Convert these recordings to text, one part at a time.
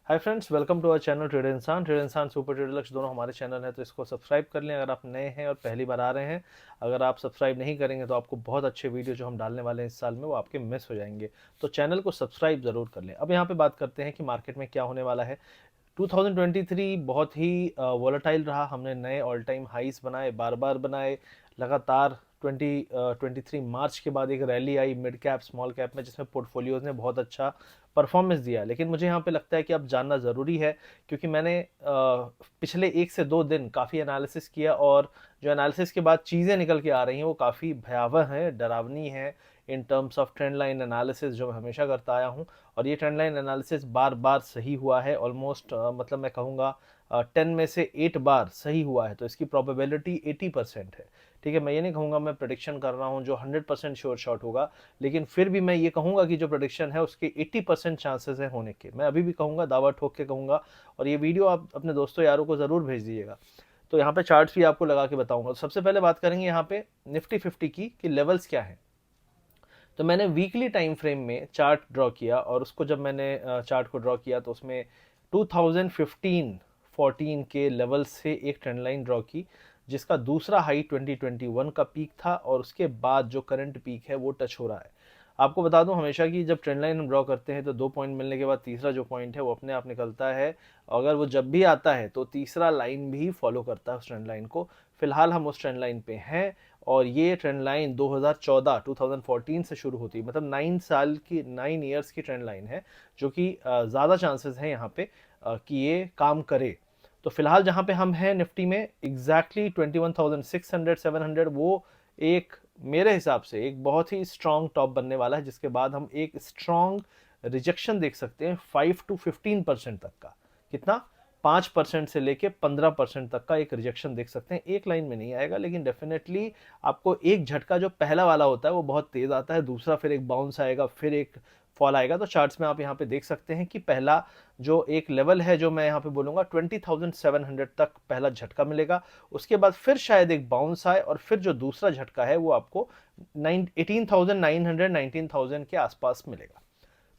Hi friends, welcome to our channel trade Insaan super trade Lakshya दोनों हमारे channel है, तो इसको सब्सक्राइब कर लें अगर आप नए हैं और पहली बार आ रहे हैं। अगर आप सब्सक्राइब नहीं करेंगे तो आपको बहुत अच्छे वीडियो जो हम डालने वाले हैं इस साल में वो आपके मिस हो जाएंगे। तो चैनल को सब्सक्राइब ज़रूर कर लें। अब यहाँ पे बात करते हैं कि मार्केट में क्या होने वाला है। 2023 बहुत ही वॉलेटाइल रहा। हमने नए ऑल टाइम हाइस बनाए, बार बार बनाए लगातार। 2023 मार्च के बाद एक रैली आई मिड कैप स्मॉल कैप में, जिसमें पोर्टफोलियोज ने बहुत अच्छा परफॉर्मेंस दिया। लेकिन मुझे यहाँ पे लगता है कि अब जानना ज़रूरी है, क्योंकि मैंने पिछले 1 से 2 दिन काफ़ी एनालिसिस किया, और जो एनालिसिस के बाद चीज़ें निकल के आ रही हैं वो काफ़ी भयावह हैं, डरावनी हैं in terms of trend line analysis, जो मैं हमेशा करता आया हूँ। और ये ट्रेंड लाइन एनालिसिस बार बार सही हुआ है, ऑलमोस्ट मतलब मैं कहूँगा 10 में से 8 बार सही हुआ है। तो इसकी प्रोबेबिलिटी 80% है। ठीक है, मैं ये नहीं कहूँगा मैं प्रेडिक्शन कर रहा हूँ जो 100% श्योर शॉट होगा, लेकिन फिर भी मैं ये कहूँगा कि जो प्रेडिक्शन है उसके 80% चांसेस है होने के। मैं अभी भी कहूँगा, दावा ठोक के कहूँगा। और ये वीडियो आप अपने दोस्तों यारों को ज़रूर भेज दीजिएगा। तो यहाँ पे चार्ट्स भी आपको लगा के बताऊंगा। तो सबसे पहले बात करेंगे यहाँ पे निफ्टी 50 की कि लेवल्स क्या हैं। तो मैंने वीकली टाइम फ्रेम में चार्ट ड्रॉ किया, और उसको जब मैंने चार्ट को ड्रॉ किया तो उसमें 2015-14 के लेवल से एक ट्रेंड लाइन ड्रॉ की, जिसका दूसरा हाई 2021 का पीक था, और उसके बाद जो करंट पीक है वो टच हो रहा है। आपको बता दूं, हमेशा की जब ट्रेंड लाइन हम ड्रॉ करते हैं तो 2 पॉइंट मिलने के बाद तीसरा जो पॉइंट है वो अपने आप निकलता है। अगर वो जब भी आता है तो तीसरा लाइन भी फॉलो करता है उस ट्रेंड लाइन को। फिलहाल हम उस ट्रेंड लाइन पे हैं, और ये ट्रेंड लाइन 2014 से शुरू होती है, मतलब 9 ईयर्स की ट्रेंड लाइन है, जो कि ज़्यादा चांसेस हैं यहाँ पे कि ये काम करे। तो फिलहाल जहाँ पे हम हैं निफ्टी में एग्जैक्टली 21,600 700, वो एक मेरे हिसाब से एक बहुत ही स्ट्रॉन्ग टॉप बनने वाला है, जिसके बाद हम एक स्ट्रॉन्ग रिजेक्शन देख सकते हैं 5 to 15% तक का। कितना? 5% से लेके 15% तक का एक रिजेक्शन देख सकते हैं। एक लाइन में नहीं आएगा, लेकिन डेफिनेटली आपको एक झटका जो पहला वाला होता है वो बहुत तेज आता है, दूसरा फिर एक बाउंस आएगा, फिर एक फॉल आएगा। तो चार्ट्स में आप यहाँ पे देख सकते हैं कि पहला जो एक लेवल है, जो मैं यहाँ पे बोलूंगा 20,700 तक पहला झटका मिलेगा। उसके बाद फिर शायद एक बाउंस आए, और फिर जो दूसरा झटका है वो आपको 18,900 19,000 के आसपास मिलेगा।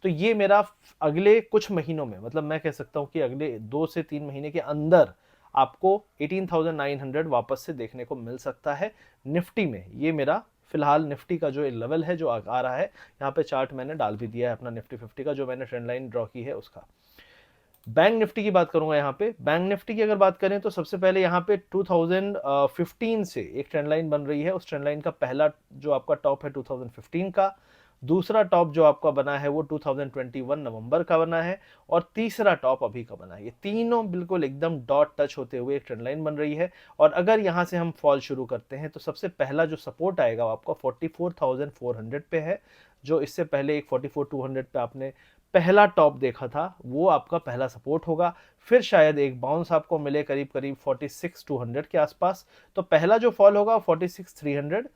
तो ये मेरा अगले कुछ महीनों में, मतलब मैं कह सकता हूं कि अगले 2 से 3 महीने के अंदर आपको 18,900 वापस से देखने को मिल सकता है निफ्टी में। ये मेरा फिलहाल निफ्टी का जो लेवल है जो आ रहा है। यहाँ पे चार्ट मैंने डाल भी दिया है अपना निफ्टी 50 का, जो मैंने ट्रेंड लाइन ड्रॉ की है उसका। बैंक निफ्टी की बात करूंगा यहाँ पे। बैंक निफ्टी की अगर बात करें तो सबसे पहले यहाँ पे 2015 से एक ट्रेंड लाइन बन रही है। उस ट्रेंड लाइन का पहला जो आपका टॉप है 2015 का, दूसरा टॉप जो आपका बना है वो 2021 नवंबर का बना है, और तीसरा टॉप अभी का बना है। ये तीनों बिल्कुल एकदम डॉट टच होते हुए एक ट्रेंड लाइन बन रही है। और अगर यहाँ से हम फॉल शुरू करते हैं तो सबसे पहला जो सपोर्ट आएगा वो आपका 44,400 पे है, जो इससे पहले एक 44,200 पे आपने पहला टॉप देखा था, वो आपका पहला सपोर्ट होगा। फिर शायद एक बाउंस आपको मिले करीब करीब 46,200 के आसपास। तो पहला जो फॉल होगा 46,300,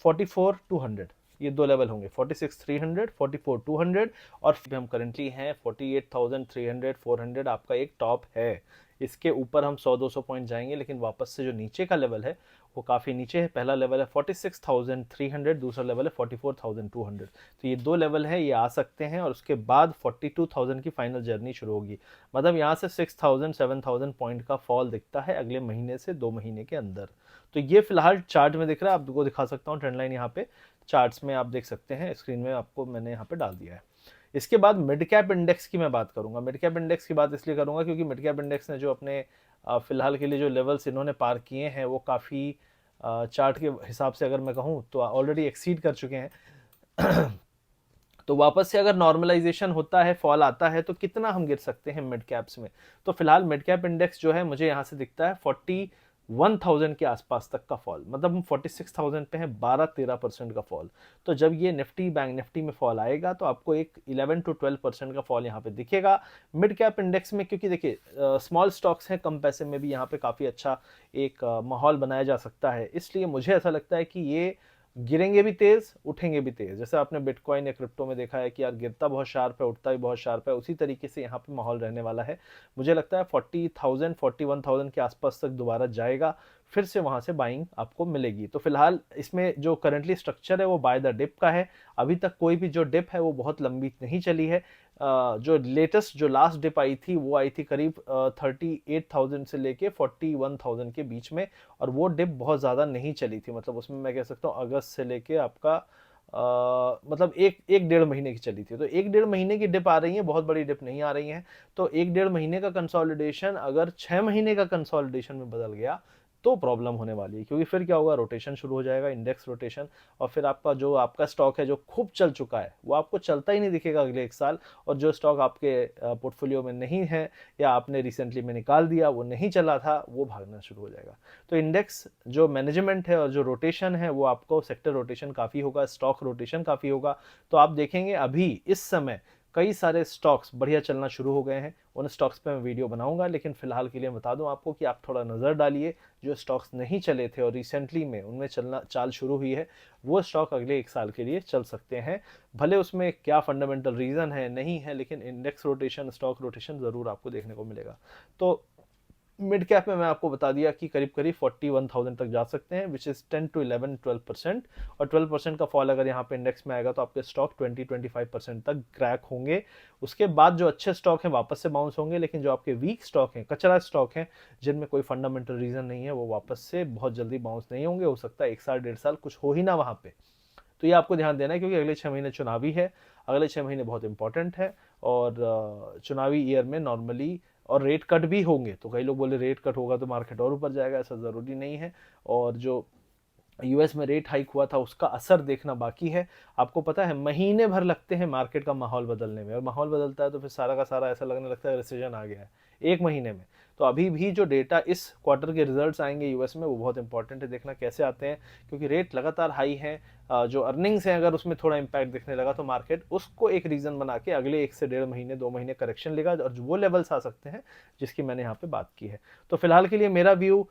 44,200, ये दो लेवल होंगे, 46,300 44,200। और हम करेंटली हैं 48,300 400, आपका एक टॉप है। इसके ऊपर हम 100-200 पॉइंट जाएंगे, लेकिन वापस से जो नीचे का लेवल है वो काफ़ी नीचे है। पहला लेवल है 46,300, दूसरा लेवल है 44,200। तो ये दो लेवल है, ये आ सकते हैं, और उसके बाद 42,000 की फाइनल जर्नी शुरू होगी। मतलब यहाँ से 6,000-7,000 पॉइंट का फॉल दिखता है अगले महीने से 2 महीने के अंदर। तो ये फिलहाल चार्ट में दिख रहा है, आपको दिखा सकता हूँ ट्रेंड लाइन यहाँ पे चार्ट्स में आप देख सकते हैं, स्क्रीन में आपको मैंने यहाँ पे डाल दिया है। इसके बाद मिड कैप इंडेक्स की मैं बात करूंगा। मिड कैप इंडेक्स की बात इसलिए करूंगा क्योंकि मिड कैप इंडेक्स ने जो अपने फिलहाल के लिए जो लेवल्स इन्होंने पार किए हैं वो काफ़ी चार्ट के हिसाब से अगर मैं कहूँ तो ऑलरेडी एक्सीड कर चुके हैं। तो वापस से अगर नॉर्मलाइजेशन होता है, फॉल आता है, तो कितना हम गिर सकते हैं मिड कैप्स में। तो फिलहाल मिड कैप इंडेक्स जो है मुझे यहाँ से दिखता है 41,000 के आसपास तक का फॉल, मतलब हम 46,000 पे हैं, 12-13% का फॉल। तो जब ये निफ्टी बैंक निफ्टी में फॉल आएगा तो आपको एक 11-12% का फॉल यहाँ पे दिखेगा मिड कैप इंडेक्स में। क्योंकि देखिए स्मॉल स्टॉक्स हैं, कम पैसे में भी यहाँ पे काफ़ी अच्छा एक माहौल बनाया जा सकता है। इसलिए मुझे ऐसा लगता है कि ये गिरेंगे भी तेज, उठेंगे भी तेज। जैसे आपने बिटकॉइन या क्रिप्टो में देखा है कि यार गिरता बहुत शार्प है, उठता भी बहुत शार्प है, उसी तरीके से यहाँ पे माहौल रहने वाला है। मुझे लगता है 40,000 41,000 के आसपास तक दोबारा जाएगा, फिर से वहाँ से बाइंग आपको मिलेगी। तो फिलहाल इसमें जो करंटली स्ट्रक्चर है वो बाय द डिप का है। अभी तक कोई भी जो डिप है वो बहुत लंबी नहीं चली है। जो लेटेस्ट जो लास्ट डिप आई थी वो आई थी करीब 38,000 से लेके 41,000 के बीच में, और वो डिप बहुत ज़्यादा नहीं चली थी। मतलब उसमें मैं कह सकता हूँ अगस्त से लेके आपका मतलब एक डेढ़ महीने की चली थी। तो एक डेढ़ महीने की डिप आ रही है, बहुत बड़ी डिप नहीं आ रही है। तो एक डेढ़ महीने का कंसोलिडेशन अगर 6 महीने का कंसोलिडेशन में बदल गया तो प्रॉब्लम होने वाली है, क्योंकि फिर क्या होगा, रोटेशन शुरू हो जाएगा, इंडेक्स रोटेशन, और फिर आपका स्टॉक है जो खूब चल चुका है वो आपको चलता ही नहीं दिखेगा अगले एक साल। और जो स्टॉक आपके पोर्टफोलियो में नहीं है या आपने रिसेंटली में निकाल दिया, वो नहीं चला था, वो भागना शुरू हो जाएगा। तो इंडेक्स जो मैनेजमेंट है और जो रोटेशन है वो आपको सेक्टर रोटेशन काफ़ी होगा, स्टॉक रोटेशन काफ़ी होगा। तो आप देखेंगे अभी इस समय कई सारे स्टॉक्स बढ़िया चलना शुरू हो गए हैं। उन स्टॉक्स पे मैं वीडियो बनाऊंगा, लेकिन फिलहाल के लिए बता दूं आपको कि आप थोड़ा नज़र डालिए, जो स्टॉक्स नहीं चले थे और रिसेंटली में उनमें चाल शुरू हुई है, वो स्टॉक अगले एक साल के लिए चल सकते हैं। भले उसमें क्या फंडामेंटल रीज़न है नहीं है, लेकिन इंडेक्स रोटेशन, स्टॉक रोटेशन ज़रूर आपको देखने को मिलेगा। तो मिड कैप में मैं आपको बता दिया कि करीब करीब 41,000 तक जा सकते हैं, विच इज़ 10 to 11 12%। और 12% का फॉल अगर यहाँ पे इंडेक्स में आएगा तो आपके स्टॉक 20-25% तक क्रैक होंगे। उसके बाद जो अच्छे स्टॉक हैं वापस से बाउंस होंगे, लेकिन जो आपके वीक स्टॉक हैं, कचरा स्टॉक हैं, जिनमें कोई फंडामेंटल रीज़न नहीं है, वो वापस से बहुत जल्दी बाउंस नहीं होंगे। हो सकता है एक साल डेढ़ साल कुछ हो ही ना वहाँ पे। तो ये आपको ध्यान देना है, क्योंकि अगले 6 महीने चुनावी है, अगले 6 महीने बहुत इंपॉर्टेंट है। और चुनावी ईयर में नॉर्मली और रेट कट भी होंगे, तो कई लोग बोले रेट कट होगा तो मार्केट और ऊपर जाएगा, ऐसा ज़रूरी नहीं है। और जो यूएस में रेट हाइक हुआ था उसका असर देखना बाकी है। आपको पता है महीने भर लगते हैं मार्केट का माहौल बदलने में, और माहौल बदलता है तो फिर सारा का सारा ऐसा लगने लगता है रिसेशन आ गया है एक महीने में। तो अभी भी जो डेटा इस क्वार्टर के रिजल्ट्स आएंगे यूएस में, वो बहुत इंपॉर्टेंट है, देखना कैसे आते हैं, क्योंकि रेट लगातार हाई है। जो अर्निंग्स हैं अगर उसमें थोड़ा इंपैक्ट दिखने लगा तो मार्केट उसको एक रीज़न बना के अगले 1 से 1.5 महीने 2 महीने करेक्शन लेगा, और वो लेवल्स आ सकते हैं जिसकी मैंने यहाँ पे बात की है। तो फिलहाल के लिए मेरा व्यू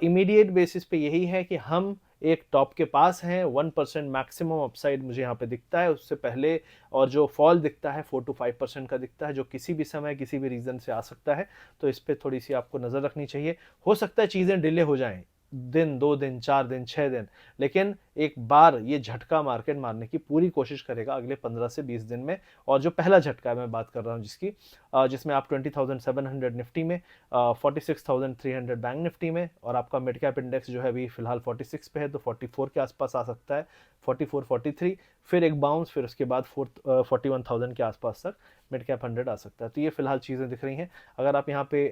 इमीडिएट बेसिस पे यही है कि हम एक टॉप के पास हैं, 1% मैक्सिमम अपसाइड मुझे यहाँ पे दिखता है उससे पहले, और जो फॉल दिखता है 4 to 5% का दिखता है, जो किसी भी समय किसी भी रीज़न से आ सकता है। तो इस पर थोड़ी सी आपको नज़र रखनी चाहिए। हो सकता है चीज़ें डिले हो जाएं, दिन 2 दिन 4 दिन 6 दिन, लेकिन एक बार ये झटका मार्केट मारने की पूरी कोशिश करेगा अगले 15 से 20 दिन में। और जो पहला झटका है मैं बात कर रहा हूँ जिसकी, जिसमें आप 20,700 निफ्टी में, 46,300 बैंक निफ्टी में, और आपका मिड कैप इंडेक्स जो है अभी फिलहाल 46 पे है, तो 44 के आसपास आ सकता है, 44 43, फिर एक बाउंस, फिर उसके बाद 41,000 के आसपास तक मिड कैप 100 आ सकता है। तो ये फिलहाल चीज़ें दिख रही हैं। अगर आप यहाँ पे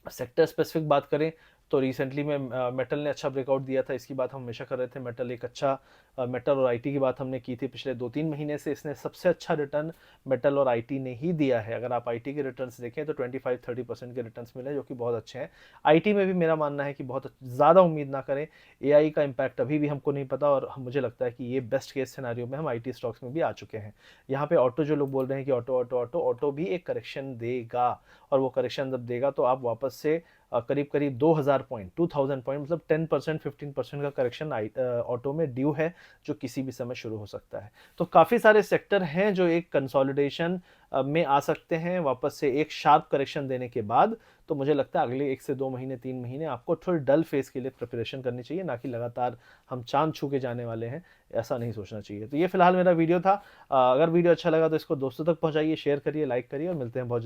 सेक्टर स्पेसिफिक बात करें तो रिसेंटली में मेटल ने अच्छा ब्रेकआउट दिया था, इसकी बात हम हमेशा कर रहे थे। मेटल एक अच्छा, मेटल और आईटी की बात हमने की थी पिछले 2-3 महीने से, इसने सबसे अच्छा रिटर्न मेटल और आईटी ने ही दिया है। अगर आप आईटी के रिटर्न्स देखें तो 25-30% के रिटर्न्स मिले, जो कि बहुत अच्छे हैं। आईटी में भी मेरा मानना है कि बहुत ज़्यादा उम्मीद ना करें, एआई का इम्पैक्ट अभी भी हमको नहीं पता, और मुझे लगता है कि ये बेस्ट केस सिनेरियो में हम आईटी स्टॉक्स में भी आ चुके हैं। यहाँ पे ऑटो जो लोग बोल रहे हैं कि ऑटो ऑटो ऑटो ऑटो भी एक करेक्शन देगा, और वो करेक्शन जब देगा तो आप वापस से करीब करीब 2000 पॉइंट 2000 पॉइंट मतलब 10% 15% का करेक्शन ऑटो में ड्यू है, जो किसी भी समय शुरू हो सकता है। तो काफ़ी सारे सेक्टर हैं जो एक कंसोलिडेशन में आ सकते हैं वापस से एक शार्प करेक्शन देने के बाद। तो मुझे लगता है अगले 1 से 2 महीने 3 महीने आपको थोड़ी डल फेस के लिए प्रिपरेशन करनी चाहिए, ना कि लगातार हम चांद छू के जाने वाले हैं, ऐसा नहीं सोचना चाहिए। तो ये फिलहाल मेरा वीडियो था। अगर वीडियो अच्छा लगा तो इसको दोस्तों तक पहुंचाइए, शेयर करिए, लाइक करिए, और मिलते हैं बहुत